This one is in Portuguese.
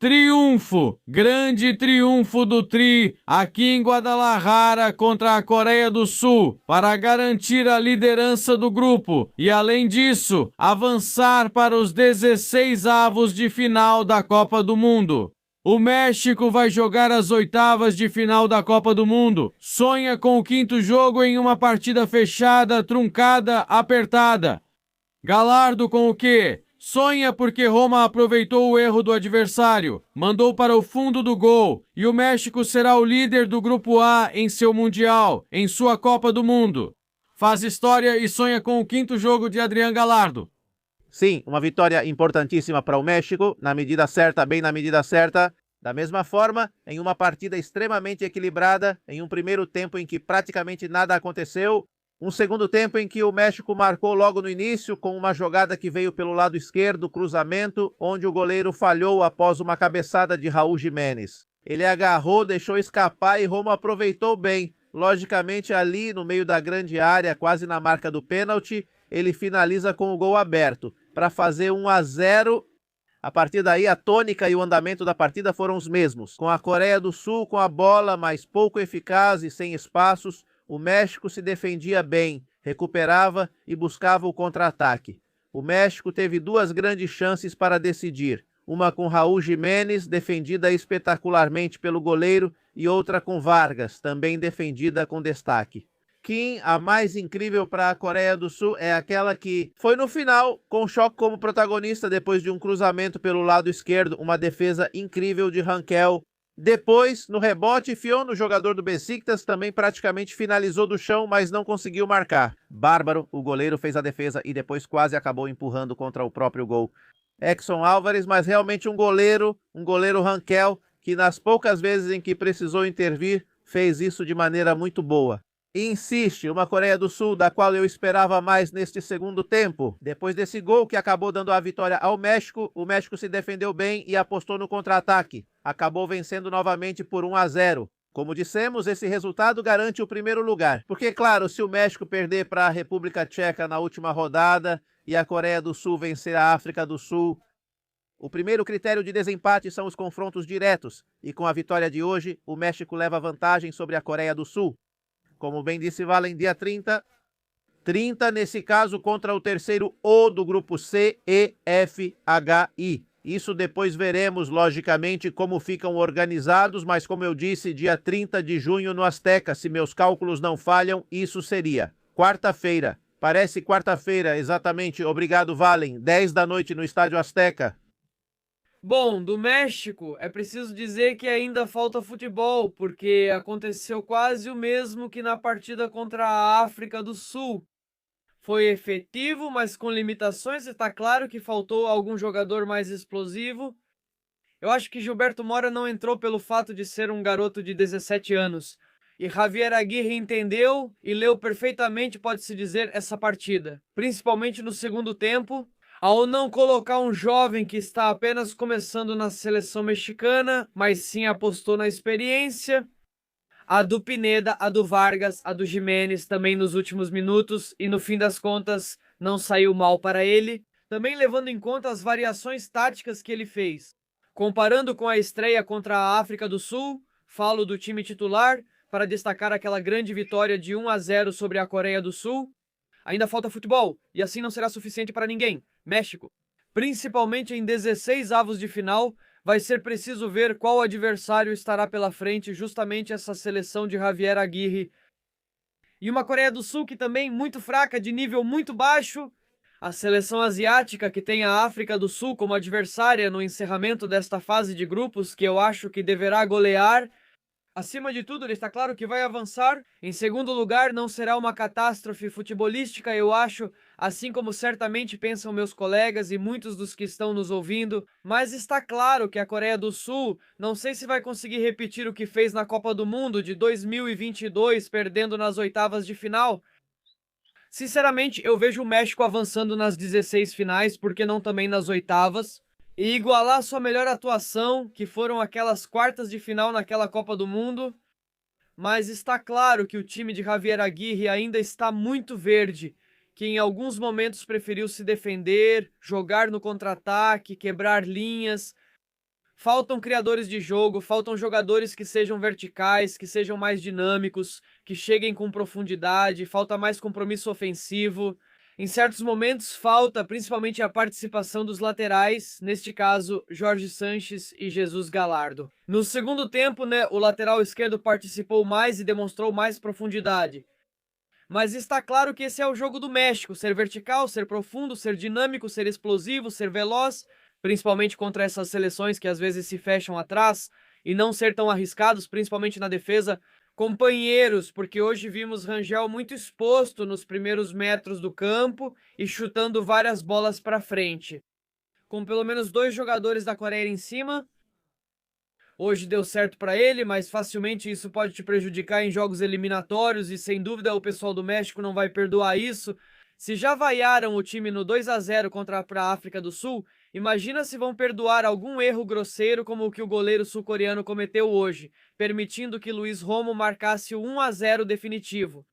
Triunfo, grande triunfo do Tri aqui em Guadalajara contra a Coreia do Sul para garantir a liderança do grupo e, além disso, avançar para os 16avos de final da Copa do Mundo. O México vai jogar as oitavas de final da Copa do Mundo. Sonha com o quinto jogo em uma partida fechada, truncada, apertada. Gallardo com o quê? Sonha porque Roma aproveitou o erro do adversário, mandou para o fundo do gol e o México será o líder do Grupo A em seu Mundial, em sua Copa do Mundo. Faz história e sonha com o quinto jogo de Adrián Gallardo. Sim, uma vitória importantíssima para o México, na medida certa, bem na medida certa. Da mesma forma, em uma partida extremamente equilibrada, em um primeiro tempo em que praticamente nada aconteceu, um segundo tempo em que o México marcou logo no início com uma jogada que veio pelo lado esquerdo, cruzamento, onde o goleiro falhou após uma cabeçada de Raul Jiménez. Ele agarrou, deixou escapar e Roma aproveitou bem. Logicamente ali no meio da grande área, quase na marca do pênalti, ele finaliza com o gol aberto para fazer 1-0. A partir daí a tônica e o andamento da partida foram os mesmos. Com a Coreia do Sul com a bola, mas pouco eficaz e sem espaços, o México se defendia bem, recuperava e buscava o contra-ataque. O México teve duas grandes chances para decidir, uma com Raul Jiménez, defendida espetacularmente pelo goleiro, e outra com Vargas, também defendida com destaque. Kim, a mais incrível para a Coreia do Sul é aquela que foi no final, com Choque como protagonista depois de um cruzamento pelo lado esquerdo, uma defesa incrível de Rankel. Depois, no rebote, Fion, o jogador do Besiktas, também praticamente finalizou do chão, mas não conseguiu marcar. Bárbaro, o goleiro, fez a defesa e depois quase acabou empurrando contra o próprio gol. Exson Álvares, mas realmente um goleiro Rankel, que nas poucas vezes em que precisou intervir, fez isso de maneira muito boa. E insiste, uma Coreia do Sul da qual eu esperava mais neste segundo tempo. Depois desse gol que acabou dando a vitória ao México, o México se defendeu bem e apostou no contra-ataque. Acabou vencendo novamente por 1-0. Como dissemos, esse resultado garante o primeiro lugar. Porque, claro, se o México perder para a República Tcheca na última rodada e a Coreia do Sul vencer a África do Sul, o primeiro critério de desempate são os confrontos diretos. E com a vitória de hoje, o México leva vantagem sobre a Coreia do Sul. Como bem disse Valen, dia 30 nesse caso contra o terceiro O do grupo C, E, F, H, I. Isso depois veremos, logicamente, como ficam organizados, mas como eu disse, dia 30 de junho no Azteca, se meus cálculos não falham, isso seria quarta-feira. Parece quarta-feira, exatamente. Obrigado, Valen. 10 da noite no Estádio Azteca. Bom, do México, é preciso dizer que ainda falta futebol, porque aconteceu quase o mesmo que na partida contra a África do Sul. Foi efetivo, mas com limitações, e tá claro que faltou algum jogador mais explosivo. Eu acho que Gilberto Mora não entrou pelo fato de ser um garoto de 17 anos. E Javier Aguirre entendeu e leu perfeitamente, pode-se dizer, essa partida. Principalmente no segundo tempo, ao não colocar um jovem que está apenas começando na seleção mexicana, mas sim apostou na experiência. A do Pineda, a do Vargas, a do Jiménez também nos últimos minutos e no fim das contas não saiu mal para ele. Também levando em conta as variações táticas que ele fez. Comparando com a estreia contra a África do Sul, falo do time titular para destacar aquela grande vitória de 1-0 sobre a Coreia do Sul. Ainda falta futebol, e assim não será suficiente para ninguém. México. Principalmente em 16avos de final, vai ser preciso ver qual adversário estará pela frente, justamente essa seleção de Javier Aguirre. E uma Coreia do Sul que também muito fraca, de nível muito baixo. A seleção asiática que tem a África do Sul como adversária no encerramento desta fase de grupos, que eu acho que deverá golear. Acima de tudo, ele está claro que vai avançar. Em segundo lugar, não será uma catástrofe futebolística, eu acho, assim como certamente pensam meus colegas e muitos dos que estão nos ouvindo. Mas está claro que a Coreia do Sul, não sei se vai conseguir repetir o que fez na Copa do Mundo de 2022, perdendo nas oitavas de final. Sinceramente, eu vejo o México avançando nas 16 finais, por que não também nas oitavas? E igualar sua melhor atuação, que foram aquelas quartas de final naquela Copa do Mundo. Mas está claro que o time de Javier Aguirre ainda está muito verde, que em alguns momentos preferiu se defender, jogar no contra-ataque, quebrar linhas. Faltam criadores de jogo, faltam jogadores que sejam verticais, que sejam mais dinâmicos, que cheguem com profundidade, falta mais compromisso ofensivo. Em certos momentos falta principalmente a participação dos laterais, neste caso Jorge Sanches e Jesus Gallardo. No segundo tempo, o lateral esquerdo participou mais e demonstrou mais profundidade. Mas está claro que esse é o jogo do México, ser vertical, ser profundo, ser dinâmico, ser explosivo, ser veloz, principalmente contra essas seleções que às vezes se fecham atrás, e não ser tão arriscados, principalmente na defesa. Companheiros, porque hoje vimos Rangel muito exposto nos primeiros metros do campo e chutando várias bolas para frente. Com pelo menos 2 jogadores da Coreia em cima, hoje deu certo para ele, mas facilmente isso pode te prejudicar em jogos eliminatórios e sem dúvida o pessoal do México não vai perdoar isso. Se já vaiaram o time no 2-0 contra a África do Sul, imagina se vão perdoar algum erro grosseiro como o que o goleiro sul-coreano cometeu hoje, permitindo que Luiz Romo marcasse o 1-0 definitivo.